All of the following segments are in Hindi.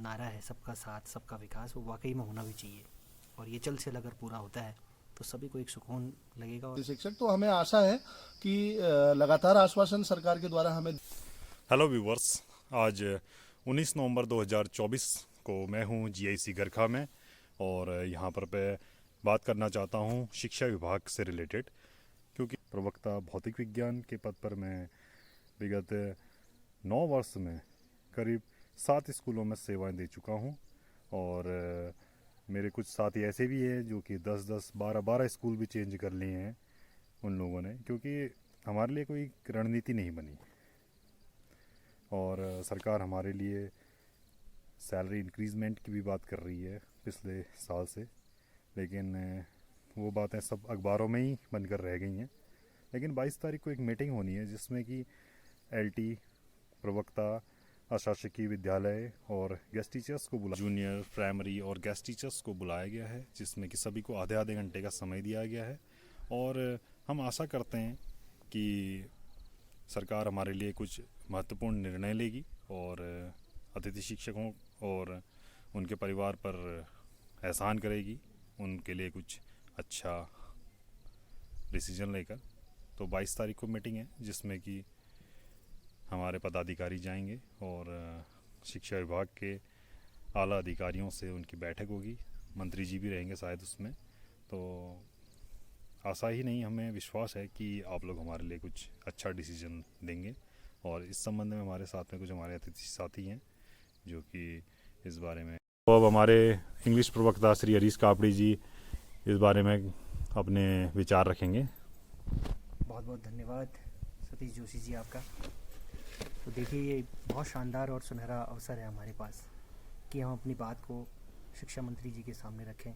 नारा है सबका साथ सबका विकास, वो वाकई में होना भी चाहिए। और ये जल्द से जल्द अगर पूरा होता है तो सभी को एक सुकून लगेगा। और शिक्षक तो हमें आशा है कि लगातार आश्वासन सरकार के द्वारा हमें। हेलो व्यूवर्स, आज 19 नवंबर 2024 को मैं हूं जीआईसी गरखा में और यहां पर मैं बात करना चाहता हूं शिक्षा विभाग से रिलेटेड, क्योंकि प्रवक्ता भौतिक विज्ञान के पद पर मैं विगत 9 वर्ष में करीब 7 स्कूलों में सेवाएं दे चुका हूं। और मेरे कुछ साथी ऐसे भी हैं जो कि 10-10, 12-12 स्कूल भी चेंज कर लिए हैं उन लोगों ने, क्योंकि हमारे लिए कोई रणनीति नहीं बनी और सरकार हमारे लिए सैलरी इंक्रीजमेंट की भी बात कर रही है पिछले साल से, लेकिन वो बातें सब अखबारों में ही बनकर रह गई हैं। लेकिन 22 तारीख को एक मीटिंग होनी है जिसमें कि एलटी, प्रवक्ता, अशासकीय विद्यालय और गेस्ट टीचर्स को जूनियर, प्राइमरी और गेस्ट टीचर्स को बुलाया गया है, जिसमें कि सभी को आधे आधे घंटे का समय दिया गया है। और हम आशा करते हैं कि सरकार हमारे लिए कुछ महत्वपूर्ण निर्णय लेगी और अतिथि शिक्षकों और उनके परिवार पर एहसान करेगी, उनके लिए कुछ अच्छा डिसीजन लेकर। तो 22 तारीख को मीटिंग है जिसमें कि हमारे पदाधिकारी जाएंगे और शिक्षा विभाग के आला अधिकारियों से उनकी बैठक होगी, मंत्री जी भी रहेंगे शायद उसमें। तो आशा ही नहीं, हमें विश्वास है कि आप लोग हमारे लिए कुछ अच्छा डिसीजन देंगे। और इस संबंध में हमारे साथ में कुछ हमारे अतिथि साथी हैं जो कि इस बारे में, तो अब हमारे इंग्लिश प्रवक्ता श्री हरीश कापड़ी जी इस बारे में अपने विचार रखेंगे। बहुत बहुत धन्यवाद सतीश जोशी जी आपका। तो देखिए, ये बहुत शानदार और सुनहरा अवसर है हमारे पास कि हम अपनी बात को शिक्षा मंत्री जी के सामने रखें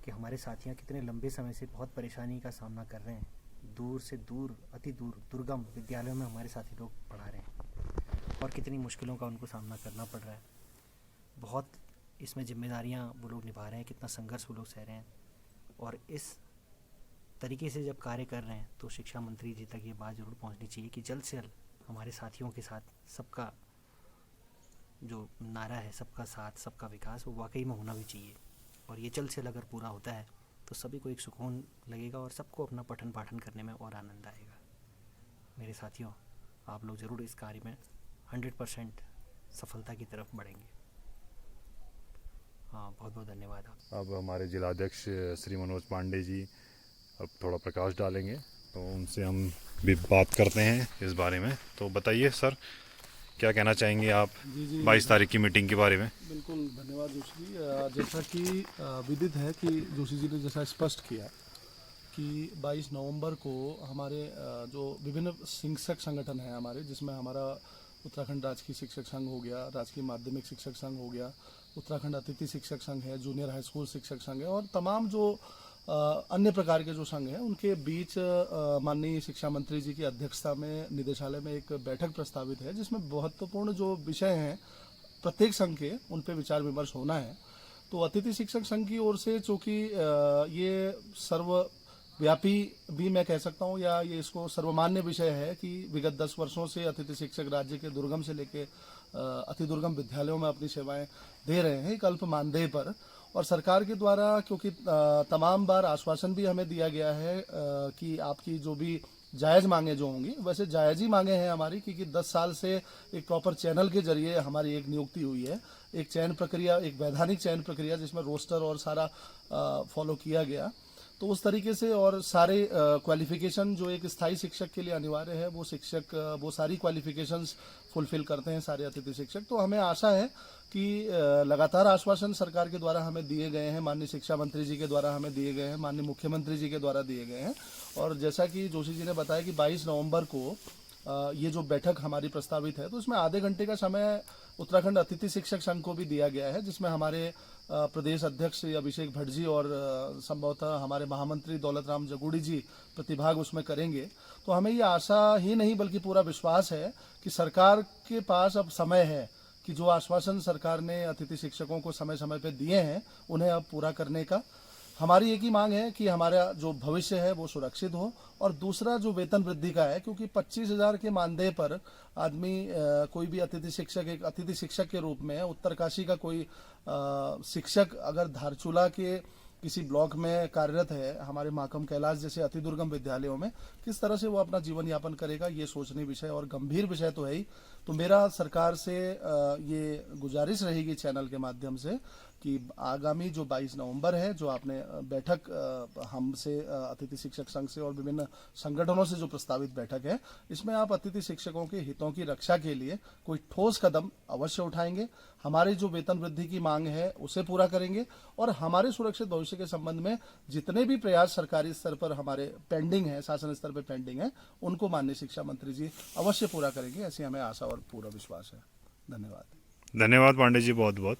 कि हमारे साथियां कितने लंबे समय से बहुत परेशानी का सामना कर रहे हैं। दूर से दूर, अति दूर, दुर्गम विद्यालयों में हमारे साथी लोग पढ़ा रहे हैं और कितनी मुश्किलों का उनको सामना करना पड़ रहा है। बहुत इसमें जिम्मेदारियां वो लोग निभा रहे हैं, कितना संघर्ष वो लोग सह रहे हैं। और इस तरीके से जब कार्य कर रहे हैं तो शिक्षा मंत्री जी तक ये बात ज़रूर पहुंचनी चाहिए कि जल्द से जल्द हमारे साथियों के साथ सबका जो नारा है सबका साथ सबका विकास, वो वाकई में होना भी चाहिए। और ये जल्द से जल्द अगर पूरा होता है तो सभी को एक सुकून लगेगा और सबको अपना पठन पाठन करने में और आनंद आएगा। मेरे साथियों, आप लोग ज़रूर इस कार्य में 100% सफलता की तरफ बढ़ेंगे। हाँ, बहुत बहुत धन्यवाद आप। अब हमारे जिलाध्यक्ष श्री मनोज पांडे जी अब थोड़ा प्रकाश डालेंगे, तो उनसे हम भी बात करते हैं इस बारे में। तो बताइए सर, क्या कहना चाहेंगे आप जी 22 तारीख की मीटिंग के बारे में? बिल्कुल धन्यवाद जोशी जी। जैसा कि विदित है कि जोशी जी ने जैसा स्पष्ट किया कि 22 नवंबर को हमारे जो विभिन्न शिक्षक संगठन हैं हमारे, जिसमें हमारा उत्तराखंड राजकीय शिक्षक संघ हो गया, राजकीय माध्यमिक शिक्षक संघ हो गया, उत्तराखंड अतिथि शिक्षक संघ है, जूनियर हाई स्कूल शिक्षक संघ है और तमाम जो अन्य प्रकार के जो संघ हैं, उनके बीच माननीय शिक्षा मंत्री जी की अध्यक्षता में निदेशालय में एक बैठक प्रस्तावित है, जिसमें महत्वपूर्ण जो विषय हैं प्रत्येक संघ के, उन पे विचार विमर्श होना है। तो अतिथि शिक्षक संघ की ओर से, चूँकि ये सर्वव्यापी भी मैं कह सकता हूँ या ये इसको सर्वमान्य विषय है कि विगत 10 वर्षों से अतिथि शिक्षक राज्य के दुर्गम से लेके अति दुर्गम विद्यालयों में अपनी सेवाएं दे रहे हैं एक अल्प मानदेय पर। और सरकार के द्वारा क्योंकि तमाम बार आश्वासन भी हमें दिया गया है कि आपकी जो भी जायज़ मांगे जो होंगी, वैसे जायज़ ही मांगे हैं हमारी, क्योंकि 10 साल से एक प्रॉपर चैनल के जरिए हमारी एक नियुक्ति हुई है, एक चयन प्रक्रिया, एक वैधानिक चयन प्रक्रिया जिसमें रोस्टर और सारा फॉलो किया गया। तो उस तरीके से और सारे क्वालिफिकेशन जो एक स्थायी शिक्षक के लिए अनिवार्य है, वो शिक्षक वो सारी क्वालिफिकेशंस फुलफिल करते हैं सारे अतिथि शिक्षक। तो हमें आशा है कि लगातार आश्वासन सरकार के द्वारा हमें दिए गए हैं, माननीय शिक्षा मंत्री जी के द्वारा हमें दिए गए हैं, माननीय मुख्यमंत्री जी के द्वारा दिए गए हैं। और जैसा कि जोशी जी ने बताया कि 22 नवंबर को ये जो बैठक हमारी प्रस्तावित है, तो इसमें आधे घंटे का समय उत्तराखंड अतिथि शिक्षक संघ को भी दिया गया है, जिसमें हमारे प्रदेश अध्यक्ष अभिषेक भट्ट जी और संभवतः हमारे महामंत्री दौलत राम जगूड़ी जी प्रतिभाग उसमें करेंगे। तो हमें ये आशा ही नहीं बल्कि पूरा विश्वास है कि सरकार के पास अब समय है कि जो आश्वासन सरकार ने अतिथि शिक्षकों को समय समय पर दिए हैं, उन्हें अब पूरा करने का। हमारी एक ही मांग है कि हमारा जो भविष्य है वो सुरक्षित हो, और दूसरा जो वेतन वृद्धि का है, क्योंकि 25,000 के मानदेय पर आदमी कोई भी अतिथि शिक्षक, एक अतिथि शिक्षक के रूप में उत्तरकाशी का कोई शिक्षक अगर धारचूला के किसी ब्लॉक में कार्यरत है, हमारे माकम कैलाश जैसे अति दुर्गम विद्यालयों में, किस तरह से वो अपना जीवन यापन करेगा, ये सोचने विषय और गंभीर विषय तो है ही। तो मेरा सरकार से ये गुजारिश रहेगी चैनल के माध्यम से कि आगामी जो 22 नवंबर है, जो आपने बैठक हमसे, अतिथि शिक्षक संघ से और विभिन्न संगठनों से जो प्रस्तावित बैठक है, इसमें आप अतिथि शिक्षकों के हितों की रक्षा के लिए कोई ठोस कदम अवश्य उठाएंगे। हमारी जो वेतन वृद्धि की मांग है उसे पूरा करेंगे, और हमारे सुरक्षित भविष्य के संबंध में जितने भी प्रयास सरकारी स्तर पर हमारे पेंडिंग है, शासन स्तर पर पेंडिंग है, उनको माननीय शिक्षा मंत्री जी अवश्य पूरा करेंगे, ऐसी हमें आशा और पूरा विश्वास है। धन्यवाद। धन्यवाद पांडे जी, बहुत बहुत।